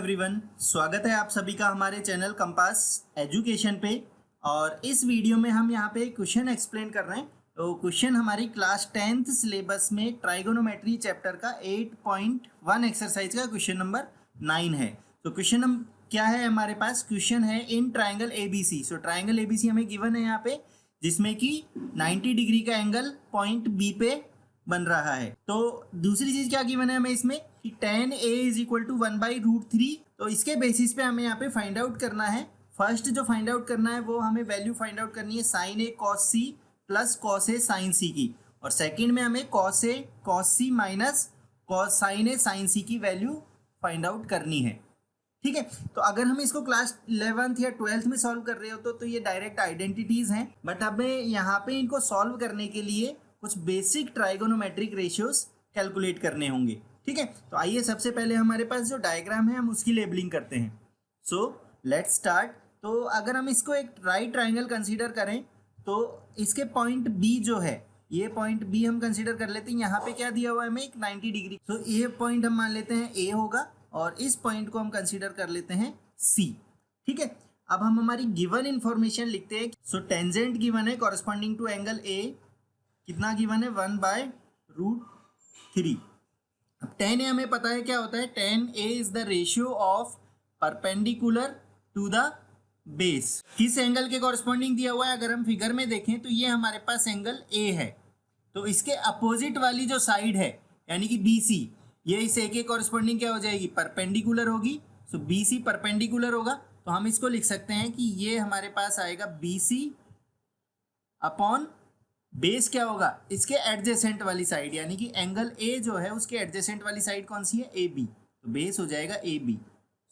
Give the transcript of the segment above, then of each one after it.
Everyone, स्वागत है आप सभी का हमारे चैनल कंपास एजुकेशन पे। और इस वीडियो में हम यहाँ पे क्वेश्चन एक्सप्लेन कर रहे हैं। तो क्वेश्चन हमारी क्लास 10th सिलेबस में ट्राइगोनोमेट्री चैप्टर का 8.1 एक्सरसाइज का क्वेश्चन नंबर 9 है। तो क्वेश्चन हम क्या है, हमारे पास क्वेश्चन है in triangle ABC। So triangle ABC हमें गिवन है यहाँ पे, जिसमें कि 90 डिग्री का एंगल पॉइंट B पे बन रहा है। तो दूसरी चीज क्या गिवन है हमें इसमें कि tan A is equal to 1/√3। तो इसके बेसिस पे हमें यहाँ पे फाइंड आउट करना है। फर्स्ट जो फाइंड आउट करना है वो हमें वैल्यू फाइंड आउट करनी है sin A cos C plus cos A sin C की, और सेकंड में हमें cos A cos C minus sin A sin C की वैल्यू फाइंड आउट करनी है। ठीक है, तो अगर हम इसको क्लास 11th या 12th में सॉल्व कर रहे हो तो ये डायरेक्ट आइडेंटिटीज हैं, बट हमें यहाँ पे इनको सॉल्व करने के लिए कुछ बेसिक ट्राइगोनोमेट्रिक रेशियोज कैलकुलेट करने होंगे। ठीक है, तो आइए सबसे पहले हमारे पास जो डायग्राम है हम उसकी लेबलिंग करते हैं। So let's start. तो अगर हम इसको एक राइट ट्राइंगल कंसीडर करें तो इसके पॉइंट बी जो है, ये पॉइंट बी हम कंसीडर कर लेते हैं। यहाँ पे क्या दिया हुआ है हमें, एक 90 डिग्री। तो ये पॉइंट हम मान लेते हैं ए होगा, और इस पॉइंट को हम कंसीडर कर लेते हैं सी। ठीक है, अब हम हमारी गिवन इंफॉर्मेशन लिखते हैं। सो टेंजेंट गिवन है कॉरस्पॉन्डिंग टू एंगल ए, कितना गिवन है 1/√3। अब tan A हमें पता है क्या होता है, tan A is the ratio of perpendicular to the base. किस एंगल के कॉरस्पॉन्डिंग दिया हुआ है, अगर हम फिगर में देखें तो ये हमारे पास एंगल A है। तो इसके अपोजिट वाली जो साइड है यानी कि BC, ये इस A के कॉरस्पॉन्डिंग क्या हो जाएगी, परपेंडिकुलर होगी। सो BC परपेंडिकुलर होगा, तो हम इसको लिख सकते हैं कि ये हमारे पास आएगा BC अपॉन बेस क्या होगा, इसके एडजेसेंट वाली साइड, यानी कि एंगल A जो है उसके एडजेसेंट वाली साइड कौन सी है, AB। तो बेस हो जाएगा AB।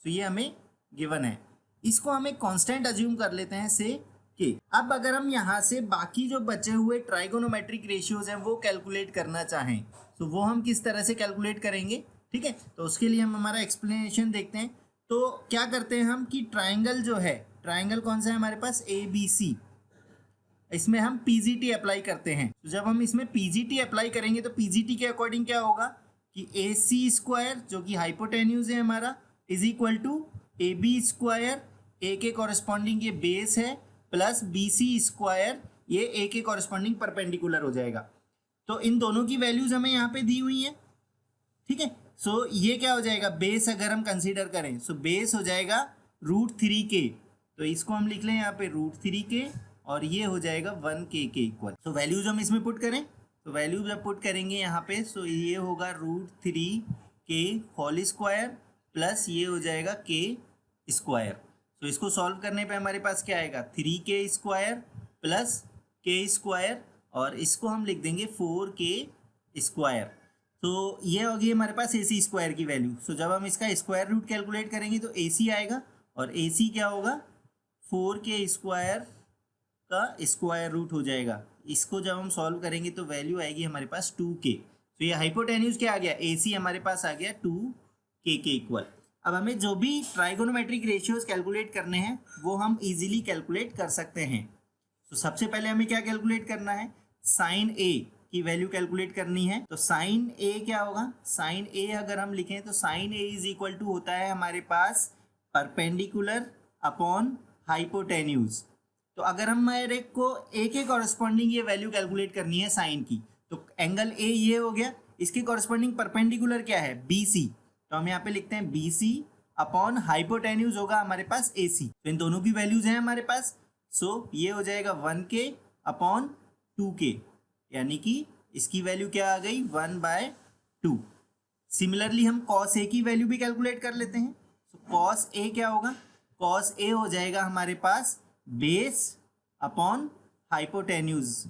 तो ये हमें गिवन है, इसको हमें कांस्टेंट अज्यूम कर लेते हैं से के। अब अगर हम यहाँ से बाकी जो बचे हुए ट्राइगोनोमेट्रिक रेशियोज हैं वो कैलकुलेट करना चाहें तो वो हम किस तरह से कैलकुलेट करेंगे। ठीक है, तो उसके लिए हम हमारा एक्सप्लेनेशन देखते हैं। तो क्या करते हैं हम कि ट्राइंगल जो है, ट्राइंगल कौन सा है हमारे पास, ABC, इसमें हम PGT अप्लाई करते हैं। तो जब हम इसमें PGT अप्लाई करेंगे तो PGT के अकॉर्डिंग क्या होगा कि AC² जो कि हाइपोटेन्यूज है हमारा, is equal to AB², A के कॉरस्पॉन्डिंग ये बेस है, प्लस BC², ये A के कॉरस्पॉन्डिंग परपेंडिकुलर हो जाएगा। तो इन दोनों की वैल्यूज हमें यहाँ पे दी हुई है। ठीक है, सो ये क्या हो जाएगा, बेस अगर हम कंसीडर करें सो बेस हो जाएगा √3K। तो इसको हम लिख लें यहाँ पे √3K, और ये हो जाएगा 1K के इक्वल। तो वैल्यूज हम इसमें पुट करें, तो वैल्यूज जब पुट करेंगे यहाँ पे, सो ये होगा √3K² प्लस ये हो जाएगा K²। तो इसको सॉल्व करने पे हमारे पास क्या आएगा, 3K² प्लस K², और इसको हम लिख देंगे 4K²। तो ये होगी हमारे पास AC² की वैल्यू। सो जब हम इसका स्क्वायर रूट कैलकुलेट करेंगे तो AC आएगा, और AC क्या होगा, 4K² का स्क्वायर रूट हो जाएगा। इसको जब हम सॉल्व करेंगे तो वैल्यू आएगी हमारे पास 2K। तो ये हाइपोटेन्यूज क्या आ गया, AC हमारे पास आ गया 2K के इक्वल। अब हमें जो भी ट्राइगोनोमेट्रिक रेशियोज कैलकुलेट करने हैं वो हम इजीली कैलकुलेट कर सकते हैं। तो सबसे पहले हमें क्या कैलकुलेट करना है, sin A की वैल्यू कैलकुलेट करनी है। तो sin A क्या होगा, sin A अगर हम लिखें तो sin A is equal to होता है हमारे पास परपेंडिकुलर अपॉन हाइपोटेन्यूज। तो अगर हमारे को A के कॉरस्पॉन्डिंग ये वैल्यू कैलकुलेट करनी है साइन की, तो एंगल A ये हो गया, इसके कॉरस्पॉन्डिंग परपेंडिकुलर क्या है, BC। तो हम यहाँ पे लिखते हैं BC अपॉन हाइपोटेन्यूज होगा हमारे पास AC। तो इन दोनों की वैल्यूज हैं हमारे पास। सो ये हो जाएगा 1K अपॉन 2K, यानी कि इसकी वैल्यू क्या आ गई, 1/2। सिमिलरली हम cos A की वैल्यू भी कैलकुलेट कर लेते हैं। तो cos A क्या होगा, cos A हो जाएगा हमारे पास base upon hypotenuse. So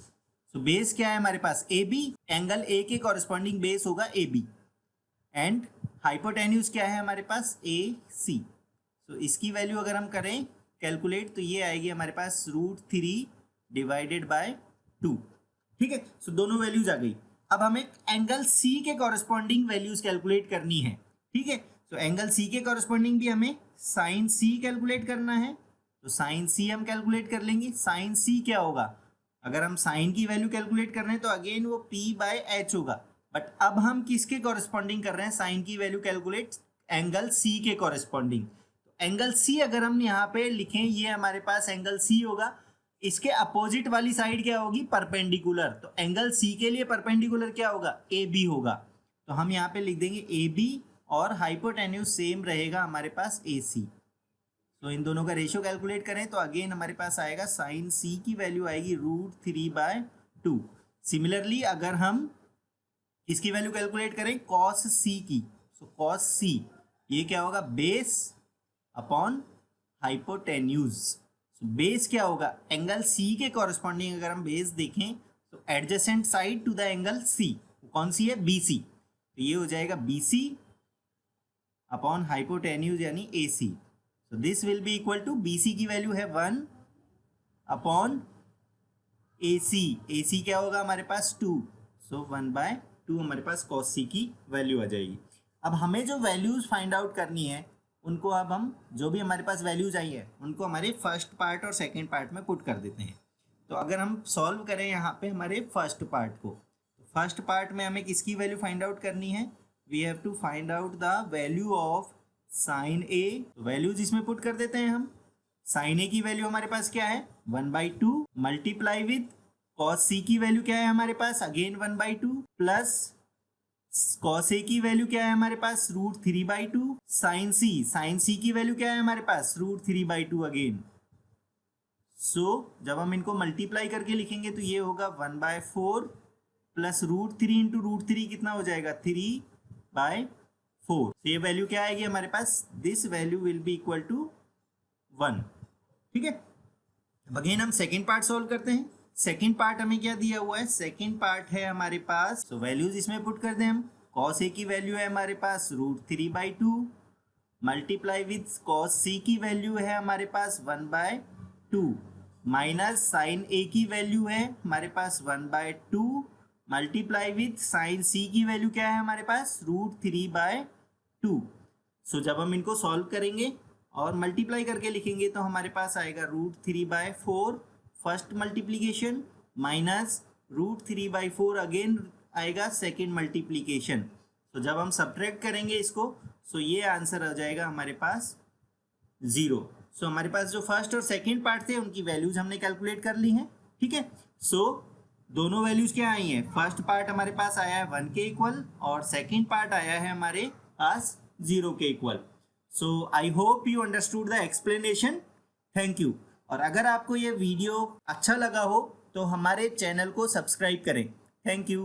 base क्या है हमारे पास, AB, एंगल A के कॉरस्पॉन्डिंग बेस होगा AB, एंड हाइपोटेन्यूज क्या है हमारे पास, AC। सो इसकी वैल्यू अगर हम करें कैलकुलेट तो ये आएगी हमारे पास √3/2। ठीक है, सो दोनों वैल्यूज आ गई। अब हमें एंगल C के कॉरस्पॉन्डिंग वैल्यूज कैलकुलेट करनी है। ठीक है, तो एंगल C के कॉरस्पॉन्डिंग भी हमें sin C कैलकुलेट करना है। तो sin C हम कैलकुलेट कर लेंगे। sin C क्या होगा, अगर हम sin की वैल्यू कैलकुलेट कर रहे हैं तो अगेन वो P/H होगा, बट अब हम किसके कॉरस्पॉन्डिंग कर रहे हैं साइन की वैल्यू कैलकुलेट, एंगल सी के कॉरेस्पॉन्डिंग। एंगल सी अगर हम यहाँ पे लिखें, ये हमारे पास एंगल सी होगा, इसके अपोजिट वाली साइड क्या होगी, परपेंडिकुलर। तो एंगल सी के लिए परपेंडिकुलर क्या होगा, ए बी होगा। तो हम यहाँ पे लिख देंगे ए बी, और हाइपोटेन्यूज सेम रहेगा हमारे पास ए सी। तो इन दोनों का रेशियो कैलकुलेट करें तो अगेन हमारे पास आएगा साइन सी की वैल्यू आएगी √3/2। सिमिलरली अगर हम इसकी वैल्यू कैलकुलेट करें कॉस सी की, तो कॉस सी ये क्या होगा, बेस अपॉन हाइपोटेन्यूज। बेस क्या होगा, एंगल सी के कॉरेस्पॉन्डिंग अगर हम बेस देखें तो adjacent side to the angle C कौन सी है, बी सी। तो ये हो जाएगा बी सी अपॉन हाइपोटेन्यूज यानी ए सी। तो this will be equal to, B C की वैल्यू है 1 अपॉन ए सी। ए सी क्या होगा हमारे पास 2, सो 1/2 हमारे पास कॉस सी की वैल्यू आ जाएगी। अब हमें जो वैल्यूज फाइंड आउट करनी है उनको अब हम जो भी हमारे पास वैल्यूज आई है उनको हमारे फर्स्ट पार्ट और सेकंड पार्ट में पुट कर देते हैं। तो अगर हम सॉल्व करें यहाँ पे हमारे फर्स्ट पार्ट को, तो फर्स्ट पार्ट में हमें किसकी वैल्यू फाइंड आउट करनी है, we have to find out the value of sine A. तो वैल्यूज इसमें पुट कर देते हैं हम। साइन ए की वैल्यू हमारे पास क्या है 1/2 मल्टीप्लाई विद कॉस सी की वैल्यू क्या है हमारे पास अगेन 1/2 प्लस कॉस ए की वैल्यू क्या है हमारे पास √3/2। साइन सी की वैल्यू क्या है हमारे पास √3/2 अगेन। सो जब हम इनको मल्टीप्लाई करके लिखेंगे तो ये होगा 1/4 प्लस √3 इंटू √3 कितना हो जाएगा 3/4। ये वैल्यू क्या आएगी हमारे पास, this value will be equal to 1। ठीक है, अब अगेन हम सेकेंड पार्ट सॉल्व करते हैं। सेकेंड पार्ट हमें क्या दिया हुआ है, सेकेंड पार्ट है हमारे पास, तो वैल्यूज इसमें पुट कर दें हम। कॉस ए की वैल्यू है हमारे पास √3/2 मल्टीप्लाई विद कॉस सी की वैल्यू है हमारे पास 1/2 माइनस साइन ए की वैल्यू है हमारे पास 1/2 मल्टीप्लाई विद साइन सी की वैल्यू क्या है हमारे पास √3/2। सो जब हम इनको सॉल्व करेंगे और मल्टीप्लाई करके लिखेंगे तो हमारे पास आएगा √3/4 फर्स्ट मल्टीप्लीकेशन माइनस √3/4 अगेन आएगा सेकेंड मल्टीप्लीकेशन। तो जब हम सब्ट्रैक्ट करेंगे इसको, सो ये आंसर आ जाएगा हमारे पास 0। सो हमारे पास जो फर्स्ट और सेकेंड पार्ट थे उनकी वैल्यूज हमने कैलकुलेट कर ली हैं। ठीक है, सो दोनों वैल्यूज क्या आई हैं, फर्स्ट पार्ट हमारे पास आया है 1 के इक्वल और सेकेंड पार्ट आया है हमारे पास 0 के equal. So I hope you understood the explanation. Thank you. और अगर आपको ये वीडियो अच्छा लगा हो तो हमारे चैनल को सब्सक्राइब करें। Thank you.